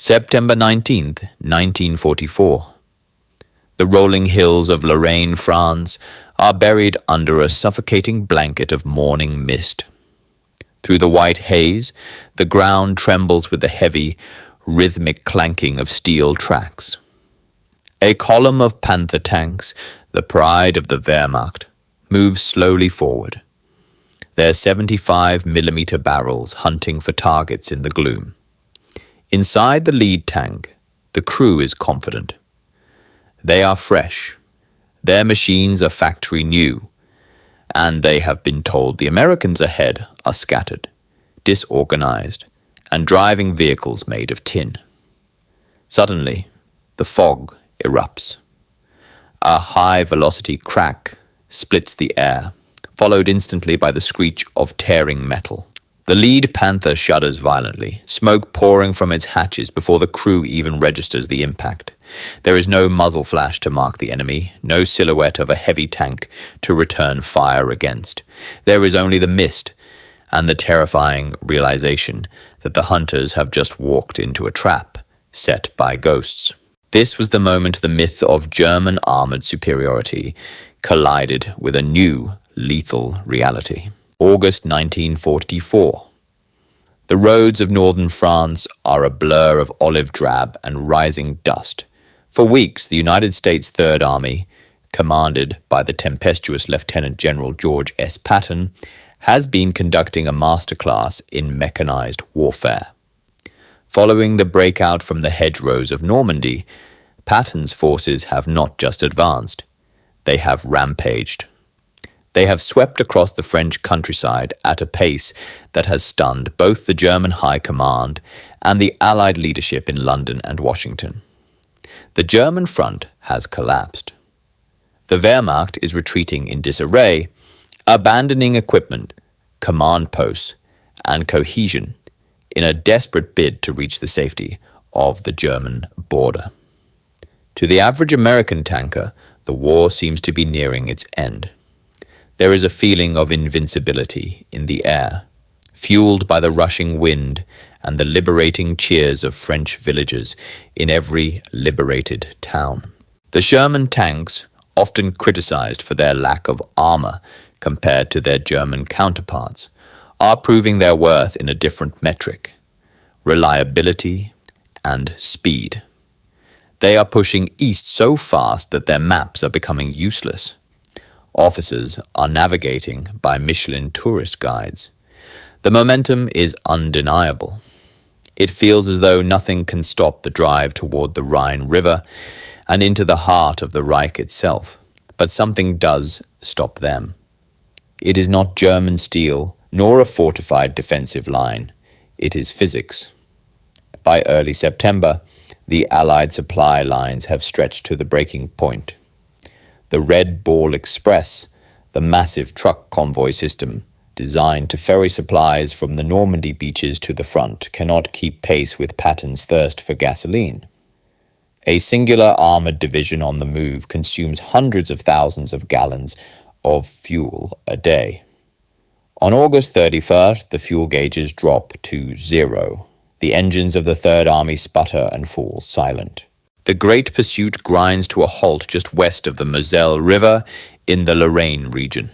September 19th, 1944. The rolling hills of Lorraine, France, are buried under a suffocating blanket of morning mist. Through the white haze, the ground trembles with the heavy, rhythmic clanking of steel tracks. A column of Panther tanks, the pride of the Wehrmacht, moves slowly forward, their 75mm barrels hunting for targets in the gloom. Inside the lead tank, the crew is confident. They are fresh, their machines are factory new, and they have been told the Americans ahead are scattered, disorganized, and driving vehicles made of tin. Suddenly, the fog erupts. A high-velocity crack splits the air, followed instantly by the screech of tearing metal. The lead Panther shudders violently, smoke pouring from its hatches before the crew even registers the impact. There is no muzzle flash to mark the enemy, no silhouette of a heavy tank to return fire against. There is only the mist and the terrifying realization that the hunters have just walked into a trap set by ghosts. This was the moment the myth of German armored superiority collided with a new lethal reality. August 1944. The roads of northern France are a blur of olive drab and rising dust. For weeks, the United States Third Army, commanded by the tempestuous Lieutenant General George S. Patton, has been conducting a masterclass in mechanized warfare. Following the breakout from the hedgerows of Normandy, Patton's forces have not just advanced, they have rampaged. They have swept across the French countryside at a pace that has stunned both the German High Command and the Allied leadership in London and Washington. The German front has collapsed. The Wehrmacht is retreating in disarray, abandoning equipment, command posts, and cohesion in a desperate bid to reach the safety of the German border. To the average American tanker, the war seems to be nearing its end. There is a feeling of invincibility in the air, fueled by the rushing wind and the liberating cheers of French villagers in every liberated town. The Sherman tanks, often criticized for their lack of armor compared to their German counterparts, are proving their worth in a different metric: reliability and speed. They are pushing east so fast that their maps are becoming useless. Officers are navigating by Michelin tourist guides. The momentum is undeniable. It feels as though nothing can stop the drive toward the Rhine River and into the heart of the Reich itself, but something does stop them. It is not German steel, nor a fortified defensive line. It is physics. By early September, the Allied supply lines have stretched to the breaking point. The Red Ball Express, the massive truck convoy system designed to ferry supplies from the Normandy beaches to the front, cannot keep pace with Patton's thirst for gasoline. A singular armored division on the move consumes hundreds of thousands of gallons of fuel a day. On August 31st, the fuel gauges drop to 0. The engines of the Third Army sputter and fall silent. The great pursuit grinds to a halt just west of the Moselle River in the Lorraine region.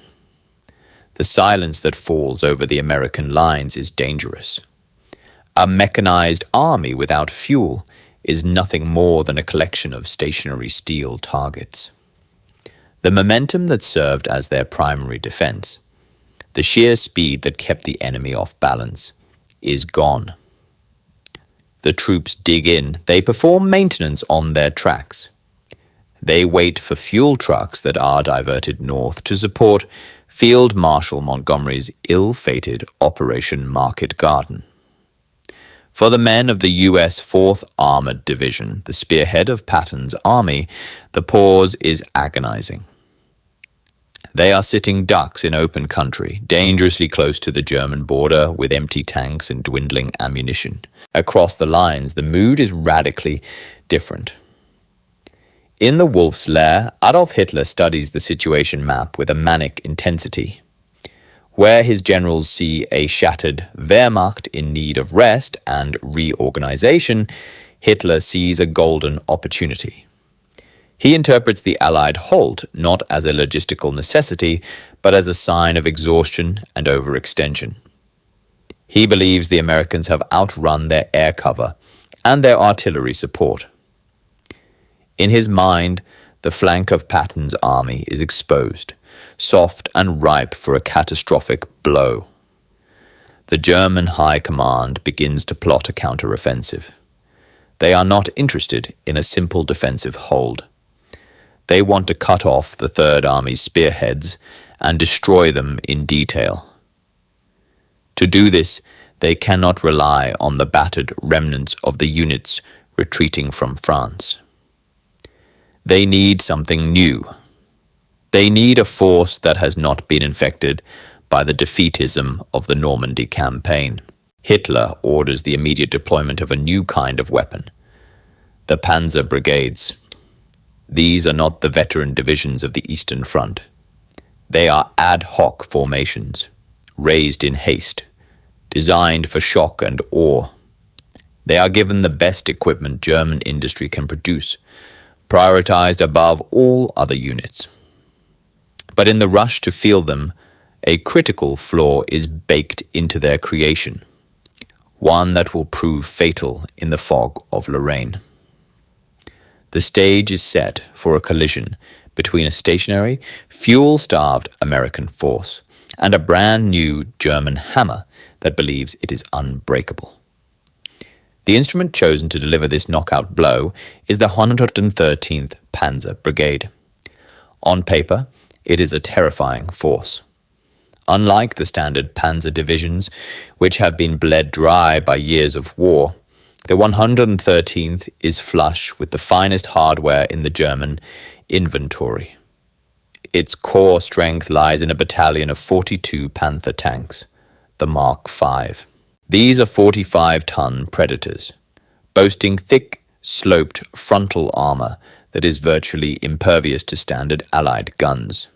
The silence that falls over the American lines is dangerous. A mechanized army without fuel is nothing more than a collection of stationary steel targets. The momentum that served as their primary defense, the sheer speed that kept the enemy off balance, is gone. The troops dig in, they perform maintenance on their tracks. They wait for fuel trucks that are diverted north to support Field Marshal Montgomery's ill-fated Operation Market Garden. For the men of the U.S. 4th Armored Division, the spearhead of Patton's army, the pause is agonizing. They are sitting ducks in open country, dangerously close to the German border with empty tanks and dwindling ammunition. Across the lines, the mood is radically different. In the Wolf's Lair, Adolf Hitler studies the situation map with a manic intensity. Where his generals see a shattered Wehrmacht in need of rest and reorganization, Hitler sees a golden opportunity. He interprets the Allied halt not as a logistical necessity, but as a sign of exhaustion and overextension. He believes the Americans have outrun their air cover and their artillery support. In his mind, the flank of Patton's army is exposed, soft and ripe for a catastrophic blow. The German High Command begins to plot a counteroffensive. They are not interested in a simple defensive hold. They want to cut off the Third Army's spearheads and destroy them in detail. To do this, they cannot rely on the battered remnants of the units retreating from France. They need something new. They need a force that has not been infected by the defeatism of the Normandy campaign. Hitler orders the immediate deployment of a new kind of weapon, the Panzer Brigades. These are not the veteran divisions of the Eastern Front. They are ad hoc formations, raised in haste, designed for shock and awe. They are given the best equipment German industry can produce, prioritized above all other units. But in the rush to field them, a critical flaw is baked into their creation, one that will prove fatal in the fog of Lorraine. The stage is set for a collision between a stationary, fuel-starved American force and a brand new German hammer that believes it is unbreakable. The instrument chosen to deliver this knockout blow is the 113th Panzer Brigade. On paper, it is a terrifying force. Unlike the standard panzer divisions, which have been bled dry by years of war, the 113th is flush with the finest hardware in the German inventory. Its core strength lies in a battalion of 42 Panther tanks, the Mark V. These are 45-ton Predators, boasting thick, sloped frontal armor that is virtually impervious to standard Allied guns.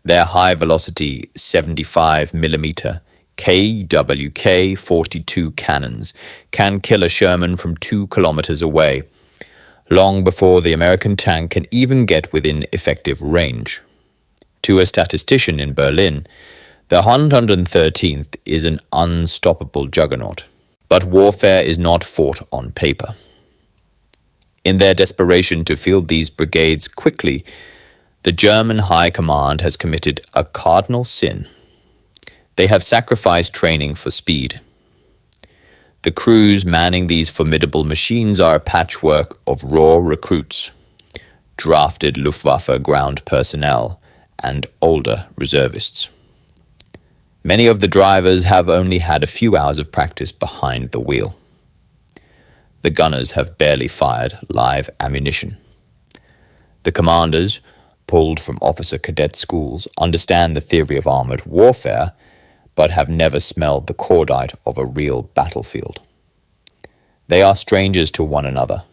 Their high-velocity 75mm KWK-42 cannons can kill a Sherman from 2 kilometers away, long before the American tank can even get within effective range. To a statistician in Berlin, the 113th is an unstoppable juggernaut. But warfare is not fought on paper. In their desperation to field these brigades quickly, the German High Command has committed a cardinal sin. They have sacrificed training for speed. The crews manning these formidable machines are a patchwork of raw recruits, drafted Luftwaffe ground personnel, and older reservists. Many of the drivers have only had a few hours of practice behind the wheel. The gunners have barely fired live ammunition. The commanders, pulled from officer cadet schools, understand the theory of armored warfare, but have never smelled the cordite of a real battlefield. They are strangers to one another,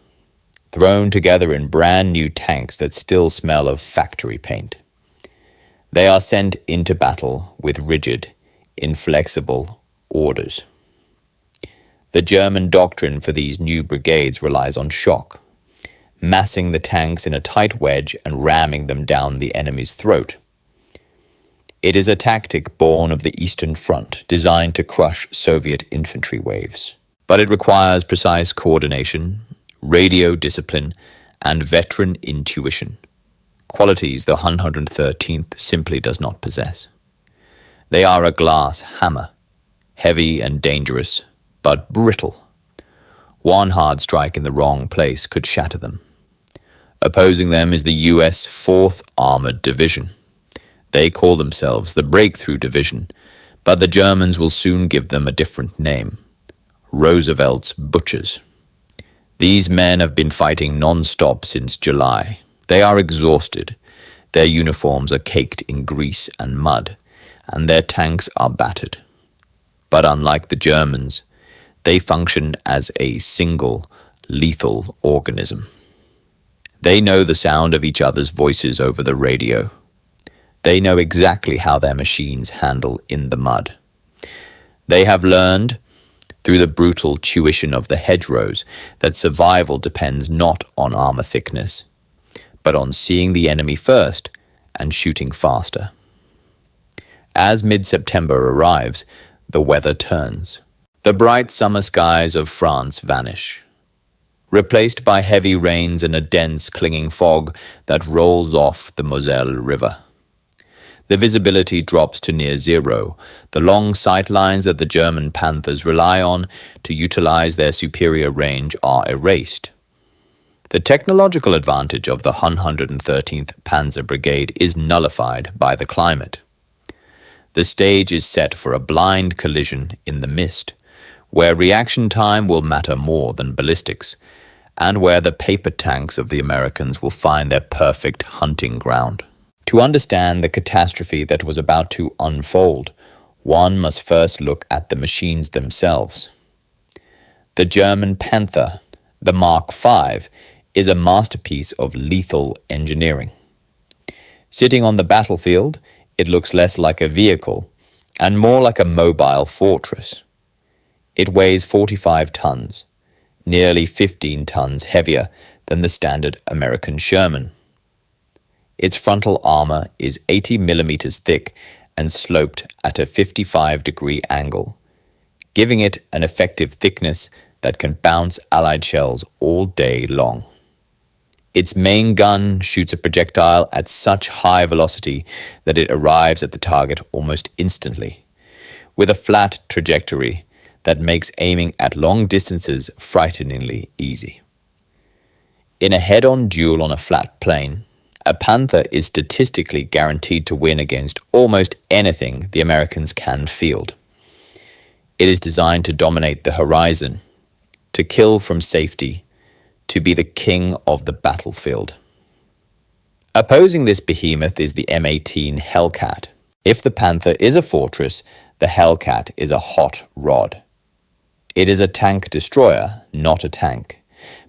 thrown together in brand new tanks that still smell of factory paint. They are sent into battle with rigid, inflexible orders. The German doctrine for these new brigades relies on shock, massing the tanks in a tight wedge and ramming them down the enemy's throat. It is a tactic born of the Eastern Front, designed to crush Soviet infantry waves. But it requires precise coordination, radio discipline, and veteran intuition, qualities the 113th simply does not possess. They are a glass hammer, heavy and dangerous, but brittle. One hard strike in the wrong place could shatter them. Opposing them is the U.S. 4th Armored Division. They call themselves the Breakthrough Division, but the Germans will soon give them a different name: Roosevelt's Butchers. These men have been fighting non-stop since July. They are exhausted. Their uniforms are caked in grease and mud, and their tanks are battered. But unlike the Germans, they function as a single, lethal organism. They know the sound of each other's voices over the radio. They know exactly how their machines handle in the mud. They have learned, through the brutal tuition of the hedgerows that survival depends not on armor thickness, but on seeing the enemy first and shooting faster. As mid-September arrives, the weather turns. The bright summer skies of France vanish, replaced by heavy rains and a dense, clinging fog that rolls off the Moselle River. The visibility drops to near zero. The long sight lines that the German Panthers rely on to utilize their superior range are erased. The technological advantage of the 113th Panzer Brigade is nullified by the climate. The stage is set for a blind collision in the mist, where reaction time will matter more than ballistics, and where the paper tanks of the Americans will find their perfect hunting ground. To understand the catastrophe that was about to unfold, one must first look at the machines themselves. The German Panther, the Mark V, is a masterpiece of lethal engineering. Sitting on the battlefield, it looks less like a vehicle and more like a mobile fortress. It weighs 45 tons, nearly 15 tons heavier than the standard American Sherman. Its frontal armor is 80 millimeters thick and sloped at a 55-degree angle, giving it an effective thickness that can bounce Allied shells all day long. Its main gun shoots a projectile at such high velocity that it arrives at the target almost instantly, with a flat trajectory that makes aiming at long distances frighteningly easy. In a head-on duel on a flat plane, a Panther is statistically guaranteed to win against almost anything the Americans can field. It is designed to dominate the horizon, to kill from safety, to be the king of the battlefield. Opposing this behemoth is the M18 Hellcat. If the Panther is a fortress, the Hellcat is a hot rod. It is a tank destroyer, not a tank,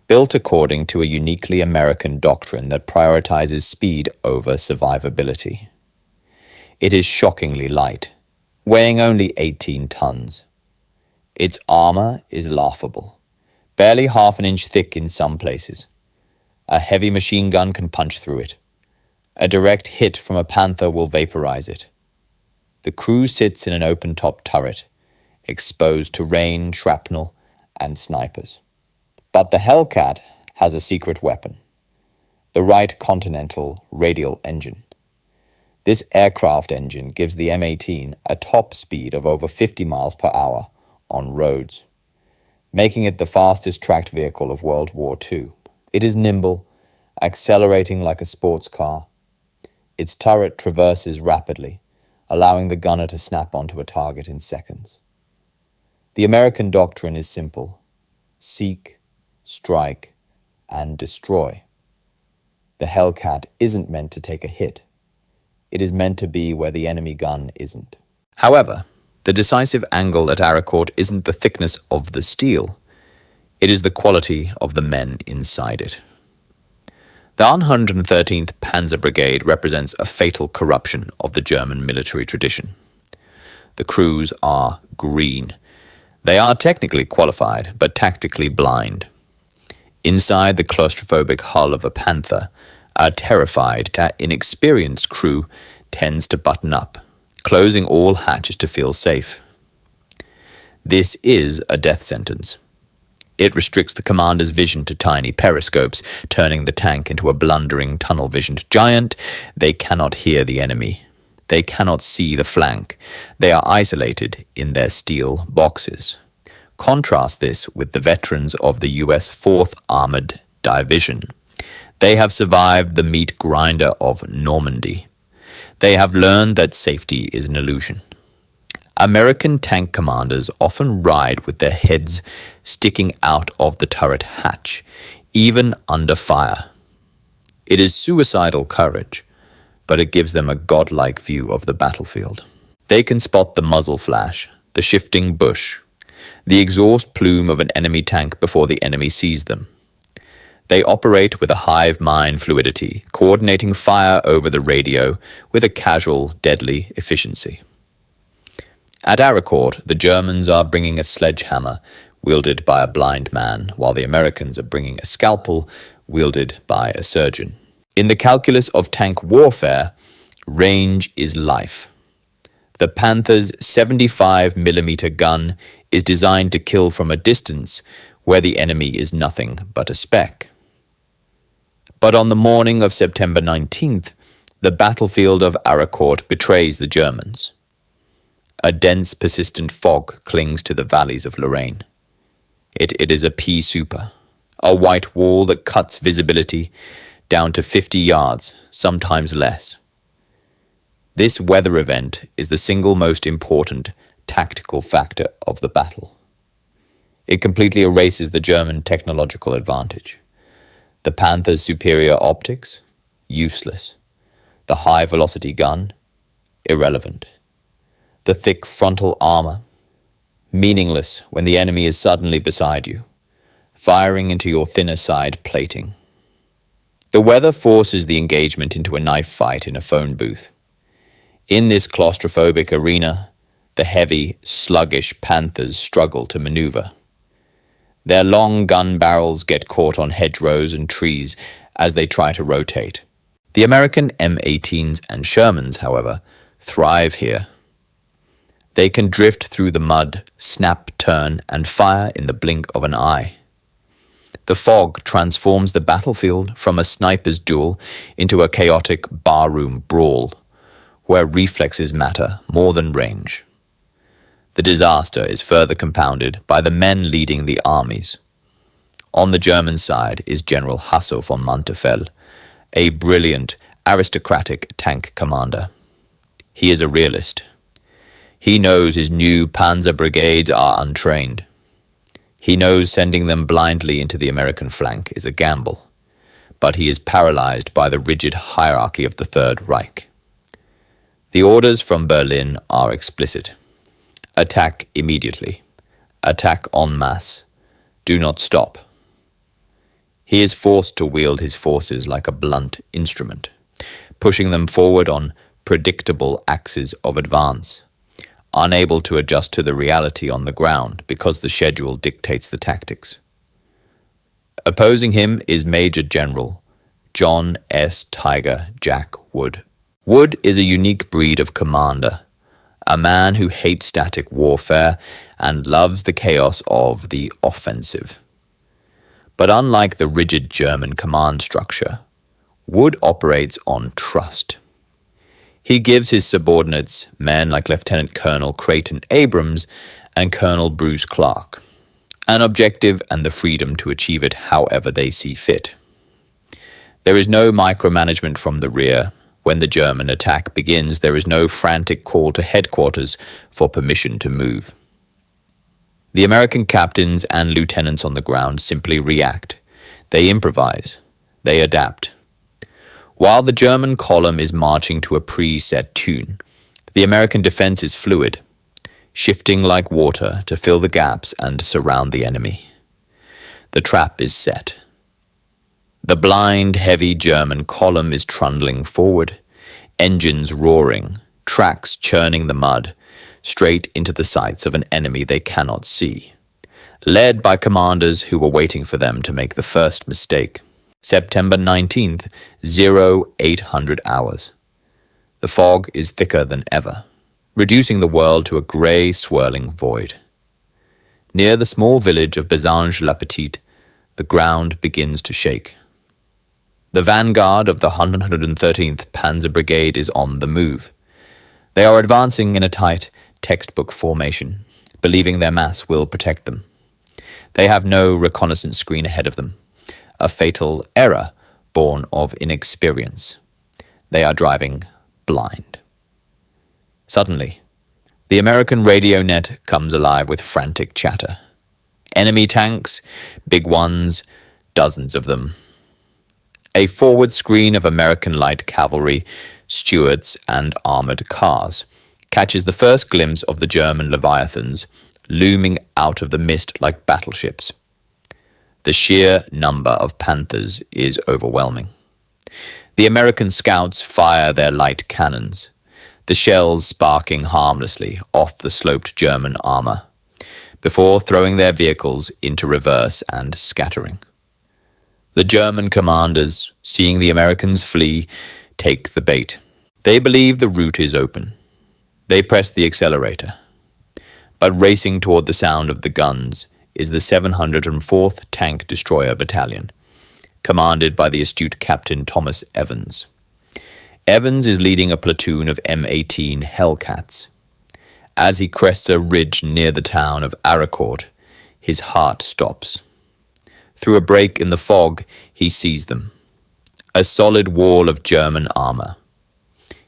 built according to a uniquely American doctrine that prioritizes speed over survivability. It is shockingly light, weighing only 18 tons. Its armor is laughable, barely half an inch thick in some places. A heavy machine gun can punch through it. A direct hit from a Panther will vaporize it. The crew sits in an open-top turret, exposed to rain, shrapnel, and snipers. But the Hellcat has a secret weapon, the Wright Continental radial engine. This aircraft engine gives the M18 a top speed of over 50 miles per hour on roads, making it the fastest tracked vehicle of World War II. It is nimble, accelerating like a sports car. Its turret traverses rapidly, allowing the gunner to snap onto a target in seconds. The American doctrine is simple: seek, strike, and destroy. The Hellcat isn't meant to take a hit. It is meant to be where the enemy gun isn't. However, the decisive angle at Arracourt isn't the thickness of the steel. It is the quality of the men inside it. The 113th Panzer Brigade represents a fatal corruption of the German military tradition. The crews are green. They are technically qualified, but tactically blind. Inside the claustrophobic hull of a Panther, a terrified, inexperienced crew tends to button up, closing all hatches to feel safe. This is a death sentence. It restricts the commander's vision to tiny periscopes, turning the tank into a blundering, tunnel-visioned giant. They cannot hear the enemy. They cannot see the flank. They are isolated in their steel boxes. Contrast this with the veterans of the U.S. 4th Armored Division. They have survived the meat grinder of Normandy. They have learned that safety is an illusion. American tank commanders often ride with their heads sticking out of the turret hatch, even under fire. It is suicidal courage, but it gives them a godlike view of the battlefield. They can spot the muzzle flash, the shifting bush, the exhaust plume of an enemy tank before the enemy sees them. They operate with a hive mind fluidity, coordinating fire over the radio with a casual, deadly efficiency. At Arracourt, the Germans are bringing a sledgehammer wielded by a blind man, while the Americans are bringing a scalpel wielded by a surgeon. In the calculus of tank warfare, range is life. The Panther's 75mm gun is designed to kill from a distance where the enemy is nothing but a speck. But on the morning of September 19th, the battlefield of Arracourt betrays the Germans. A dense, persistent fog clings to the valleys of Lorraine. It is a pea souper, a white wall that cuts visibility down to 50 yards, sometimes less. This weather event is the single most important tactical factor of the battle. It completely erases the German technological advantage. The Panther's superior optics? Useless. The high-velocity gun? Irrelevant. The thick frontal armor? Meaningless when the enemy is suddenly beside you, firing into your thinner side plating. The weather forces the engagement into a knife fight in a phone booth. In this claustrophobic arena, the heavy, sluggish Panthers struggle to maneuver. Their long gun barrels get caught on hedgerows and trees as they try to rotate. The American M18s and Shermans, however, thrive here. They can drift through the mud, snap, turn, and fire in the blink of an eye. The fog transforms the battlefield from a sniper's duel into a chaotic barroom brawl, where reflexes matter more than range. The disaster is further compounded by the men leading the armies. On the German side is General Hasso von Manteuffel, a brilliant, aristocratic tank commander. He is a realist. He knows his new Panzer Brigades are untrained. He knows sending them blindly into the American flank is a gamble, but he is paralyzed by the rigid hierarchy of the Third Reich. The orders from Berlin are explicit. Attack immediately. Attack en masse. Do not stop. He is forced to wield his forces like a blunt instrument, pushing them forward on predictable axes of advance, unable to adjust to the reality on the ground because the schedule dictates the tactics. Opposing him is Major General John S. Tiger Jack Wood. Wood is a unique breed of commander, a man who hates static warfare and loves the chaos of the offensive. But unlike the rigid German command structure, Wood operates on trust. He gives his subordinates, men like Lieutenant Colonel Creighton Abrams and Colonel Bruce Clark, an objective and the freedom to achieve it however they see fit. There is no micromanagement from the rear. When the German attack begins, there is no frantic call to headquarters for permission to move. The American captains and lieutenants on the ground simply react. They improvise. They adapt. While the German column is marching to a preset tune, the American defense is fluid, shifting like water to fill the gaps and surround the enemy. The trap is set. The blind, heavy German column is trundling forward, engines roaring, tracks churning the mud, straight into the sights of an enemy they cannot see, led by commanders who were waiting for them to make the first mistake. September 19th, 0800 hours. The fog is thicker than ever, reducing the world to a grey, swirling void. Near the small village of Bézange-la-Petite, the ground begins to shake. The vanguard of the 113th Panzer Brigade is on the move. They are advancing in a tight, textbook formation, believing their mass will protect them. They have no reconnaissance screen ahead of them, a fatal error born of inexperience. They are driving blind. Suddenly, the American radio net comes alive with frantic chatter. Enemy tanks, big ones, dozens of them. A forward screen of American light cavalry, Stuarts, and armored cars catches the first glimpse of the German Leviathans looming out of the mist like battleships. The sheer number of Panthers is overwhelming. The American scouts fire their light cannons. the shells sparking harmlessly off the sloped German armor, before throwing their vehicles into reverse and scattering. The German commanders, seeing the Americans flee, take the bait. They believe the route is open. They press the accelerator. But racing toward the sound of the guns is the 704th Tank Destroyer Battalion, commanded by the astute Captain Thomas Evans. Evans is leading a platoon of M18 Hellcats. As he crests a ridge near the town of Arracourt, his heart stops. Through a break in the fog, he sees them. A solid wall of German armor.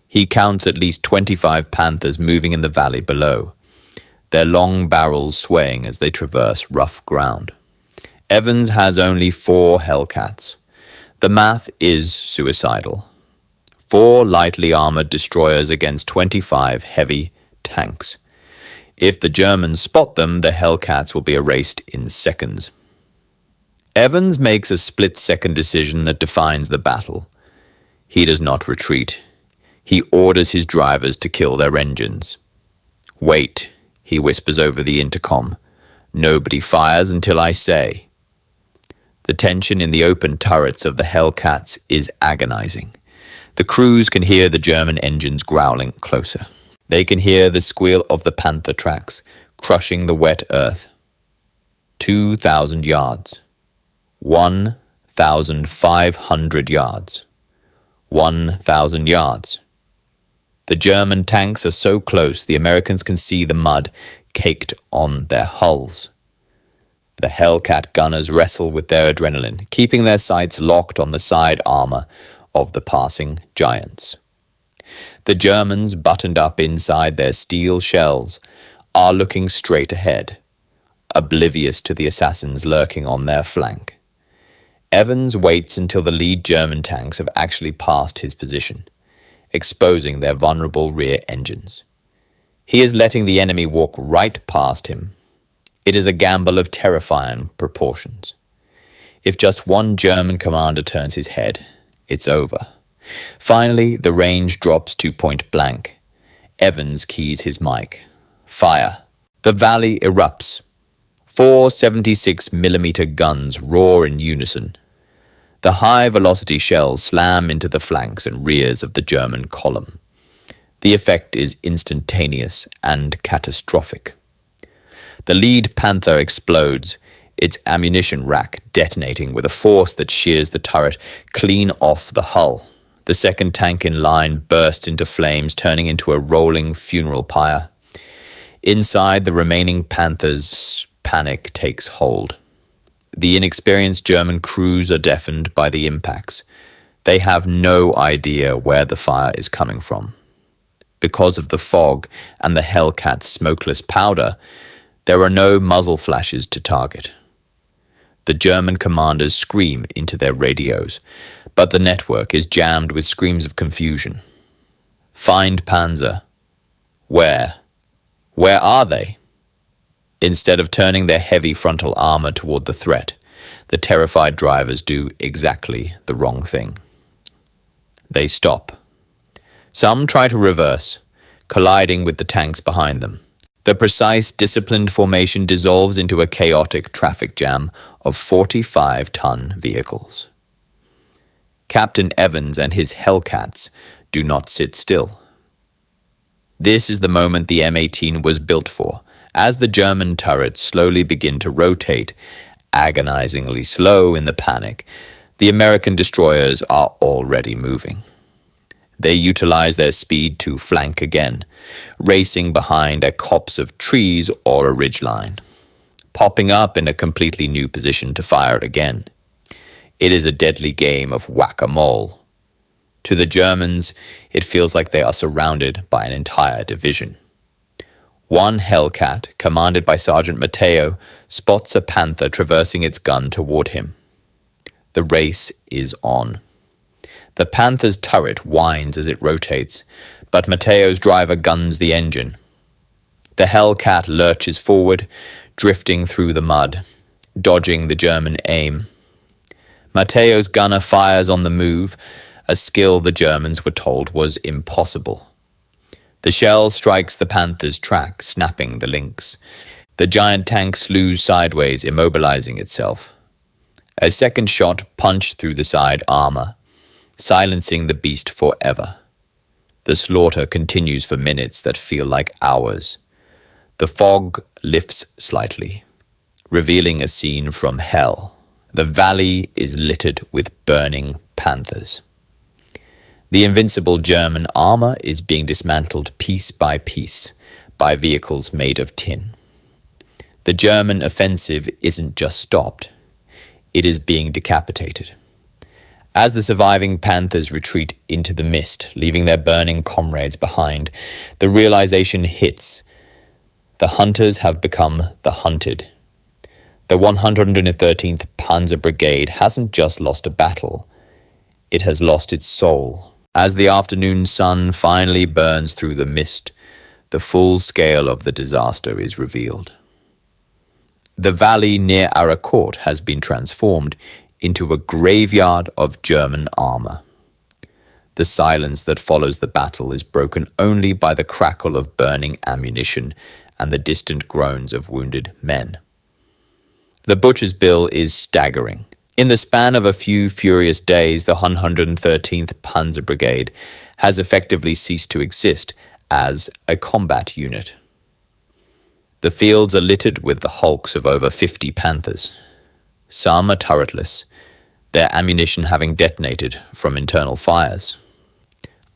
He counts at least 25 Panthers moving in the valley below, their long barrels swaying as they traverse rough ground. Evans has only 4 Hellcats. The math is suicidal. 4 lightly armored destroyers against 25 heavy tanks. If the Germans spot them, the Hellcats will be erased in seconds. Evans makes a split-second decision that defines the battle. He does not retreat. He orders his drivers to kill their engines. "Wait," he whispers over the intercom. "Nobody fires until I say." The tension in the open turrets of the Hellcats is agonizing. The crews can hear the German engines growling closer. They can hear the squeal of the Panther tracks crushing the wet earth. 2,000 yards. 1,500 yards. 1,000 yards. The German tanks are so close the Americans can see the mud caked on their hulls. The Hellcat gunners wrestle with their adrenaline, keeping their sights locked on the side armor of the passing giants. The Germans, buttoned up inside their steel shells, are looking straight ahead, oblivious to the assassins lurking on their flank. Evans waits until the lead German tanks have actually passed his position, exposing their vulnerable rear engines. He is letting the enemy walk right past him. It is a gamble of terrifying proportions. If just one German commander turns his head, it's over. Finally, the range drops to point blank. Evans keys his mic. Fire. The valley erupts. 4 76mm guns roar in unison. The high-velocity shells slam into the flanks and rears of the German column. The effect is instantaneous and catastrophic. The lead Panther explodes, its ammunition rack detonating with a force that shears the turret clean off the hull. The second tank in line bursts into flames, turning into a rolling funeral pyre. Inside, the remaining Panthers' panic takes hold. The inexperienced German crews are deafened by the impacts. They have no idea where the fire is coming from. Because of the fog and the Hellcat's smokeless powder, there are no muzzle flashes to target. The German commanders scream into their radios, but the network is jammed with screams of confusion. Find Panzer. Where? Where are they? Instead of turning their heavy frontal armor toward the threat, the terrified drivers do exactly the wrong thing. They stop. Some try to reverse, colliding with the tanks behind them. The precise, disciplined formation dissolves into a chaotic traffic jam of 45-ton vehicles. Captain Evans and his Hellcats do not sit still. This is the moment the M18 was built for. As the German turrets slowly begin to rotate, agonizingly slow in the panic, the American destroyers are already moving. They utilize their speed to flank again, racing behind a copse of trees or a ridgeline, popping up in a completely new position to fire again. It is a deadly game of whack-a-mole. To the Germans, it feels like they are surrounded by an entire division. One Hellcat, commanded by Sergeant Matteo, spots a Panther traversing its gun toward him. The race is on. The Panther's turret whines as it rotates, but Matteo's driver guns the engine. The Hellcat lurches forward, drifting through the mud, dodging the German aim. Matteo's gunner fires on the move, a skill the Germans were told was impossible. The shell strikes the Panther's track, snapping the links. The giant tank slews sideways, immobilizing itself. A second shot punched through the side armor, silencing the beast forever. The slaughter continues for minutes that feel like hours. The fog lifts slightly, revealing a scene from hell. The valley is littered with burning Panthers. The invincible German armor is being dismantled piece by piece by vehicles made of tin. The German offensive isn't just stopped, it is being decapitated. As the surviving Panthers retreat into the mist, leaving their burning comrades behind, the realization hits. The hunters have become the hunted. The 113th Panzer Brigade hasn't just lost a battle, it has lost its soul. As the afternoon sun finally burns through the mist, the full scale of the disaster is revealed. The valley near Arracourt has been transformed into a graveyard of German armor. The silence that follows the battle is broken only by the crackle of burning ammunition and the distant groans of wounded men. The butcher's bill is staggering. In the span of a few furious days, the 113th Panzer Brigade has effectively ceased to exist as a combat unit. The fields are littered with the hulks of over 50 Panthers. Some are turretless, their ammunition having detonated from internal fires.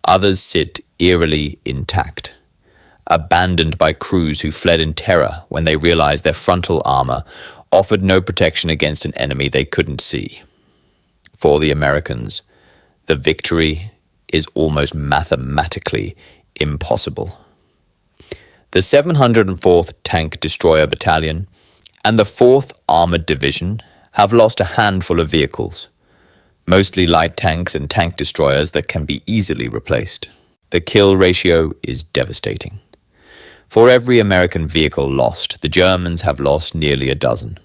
Others sit eerily intact, abandoned by crews who fled in terror when they realized their frontal armor offered no protection against an enemy they couldn't see. For the Americans, the victory is almost mathematically impossible. The 704th Tank Destroyer Battalion and the 4th Armored Division have lost a handful of vehicles, mostly light tanks and tank destroyers that can be easily replaced. The kill ratio is devastating. For every American vehicle lost, the Germans have lost nearly a dozen.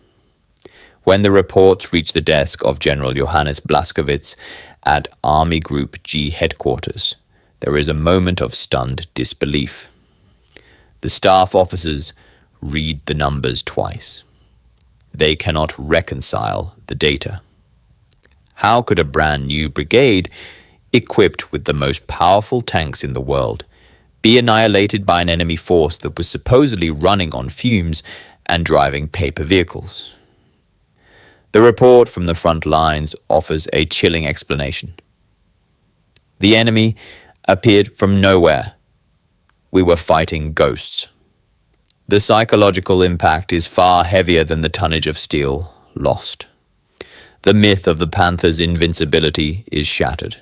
When the reports reach the desk of General Johannes Blaskowitz at Army Group G headquarters, there is a moment of stunned disbelief. The staff officers read the numbers twice. They cannot reconcile the data. How could a brand new brigade, equipped with the most powerful tanks in the world, be annihilated by an enemy force that was supposedly running on fumes and driving paper vehicles? The report from the front lines offers a chilling explanation. The enemy appeared from nowhere. We were fighting ghosts. The psychological impact is far heavier than the tonnage of steel lost. The myth of the Panther's invincibility is shattered.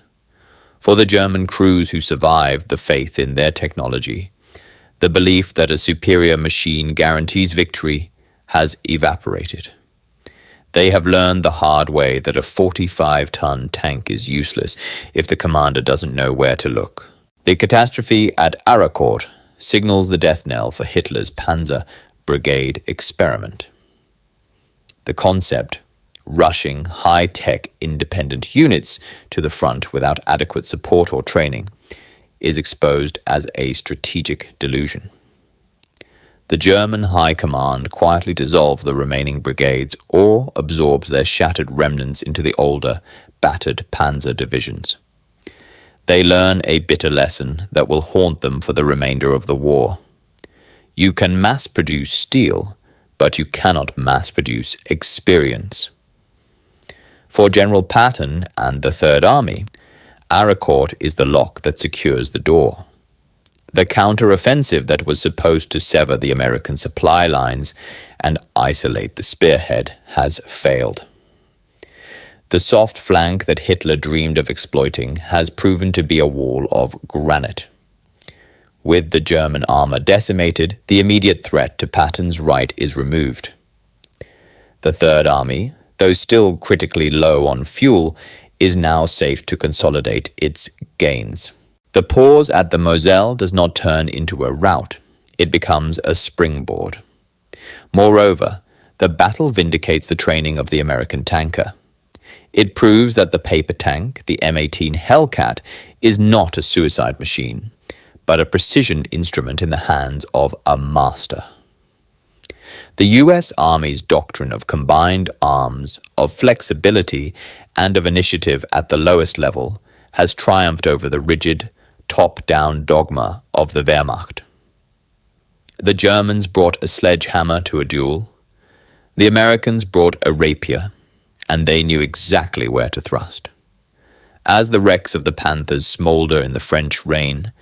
For the German crews who survived, the faith in their technology, the belief that a superior machine guarantees victory, has evaporated. They have learned the hard way that a 45-ton tank is useless if the commander doesn't know where to look. The catastrophe at Arracourt signals the death knell for Hitler's Panzer Brigade experiment. The concept, rushing high-tech independent units to the front without adequate support or training, is exposed as a strategic delusion. The German High Command quietly dissolves the remaining brigades or absorbs their shattered remnants into the older, battered panzer divisions. They learn a bitter lesson that will haunt them for the remainder of the war. You can mass-produce steel, but you cannot mass-produce experience. For General Patton and the Third Army, Arracourt is the lock that secures the door. The counter-offensive that was supposed to sever the American supply lines and isolate the spearhead has failed. The soft flank that Hitler dreamed of exploiting has proven to be a wall of granite. With the German armor decimated, the immediate threat to Patton's right is removed. The Third Army, though still critically low on fuel, is now safe to consolidate its gains. The pause at the Moselle does not turn into a rout. It becomes a springboard. Moreover, the battle vindicates the training of the American tanker. It proves that the paper tank, the M18 Hellcat, is not a suicide machine, but a precision instrument in the hands of a master. The U.S. Army's doctrine of combined arms, of flexibility, and of initiative at the lowest level has triumphed over the rigid, top-down dogma of the Wehrmacht. The Germans brought a sledgehammer to a duel. The Americans brought a rapier, and they knew exactly where to thrust. As the wrecks of the Panthers smolder in the French rain,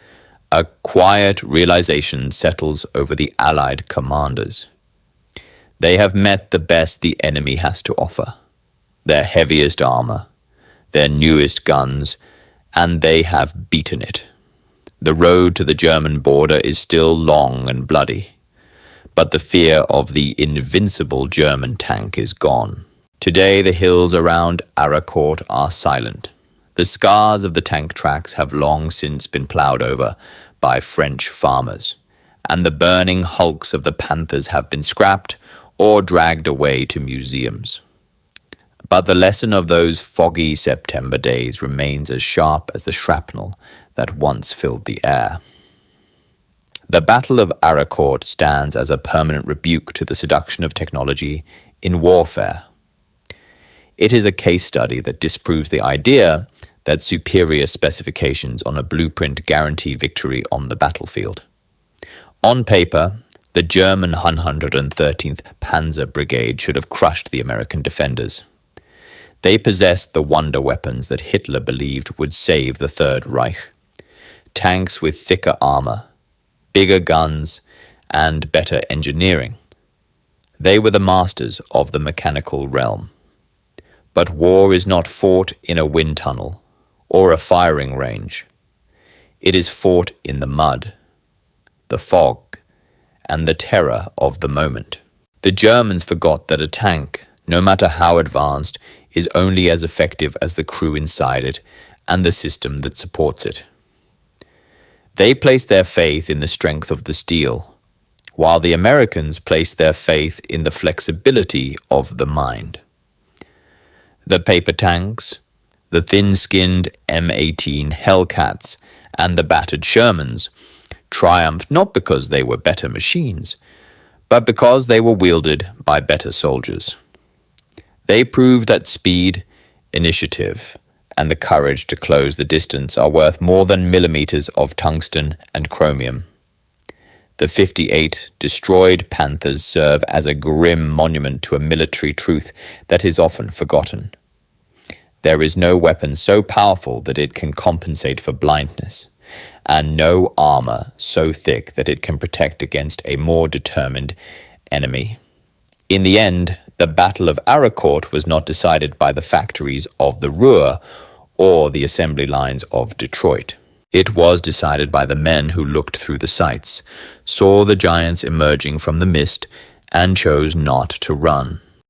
a quiet realization settles over the Allied commanders. They have met the best the enemy has to offer, their heaviest armor, their newest guns, and they have beaten it. The road to the German border is still long and bloody, but the fear of the invincible German tank is gone. Today the hills around Arracourt are silent. The scars of the tank tracks have long since been ploughed over by French farmers, and the burning hulks of the Panthers have been scrapped or dragged away to museums. But the lesson of those foggy September days remains as sharp as the shrapnel that once filled the air. The Battle of Arracourt stands as a permanent rebuke to the seduction of technology in warfare. It is a case study that disproves the idea that superior specifications on a blueprint guarantee victory on the battlefield. On paper, the German 113th Panzer Brigade should have crushed the American defenders. They possessed the wonder weapons that Hitler believed would save the Third Reich. Tanks with thicker armor, bigger guns, and better engineering. They were the masters of the mechanical realm. But war is not fought in a wind tunnel or a firing range. It is fought in the mud, the fog, and the terror of the moment. The Germans forgot that a tank, no matter how advanced, is only as effective as the crew inside it and the system that supports it. They placed their faith in the strength of the steel, while the Americans placed their faith in the flexibility of the mind. The paper tanks, the thin-skinned M18 Hellcats, and the battered Shermans triumphed not because they were better machines, but because they were wielded by better soldiers. They proved that speed, initiative, and the courage to close the distance are worth more than millimeters of tungsten and chromium. The 58 destroyed Panthers serve as a grim monument to a military truth that is often forgotten. There is no weapon so powerful that it can compensate for blindness, and no armor so thick that it can protect against a more determined enemy. In the end, the Battle of Arracourt was not decided by the factories of the Ruhr or the assembly lines of Detroit. It was decided by the men who looked through the sights, saw the giants emerging from the mist, and chose not to run.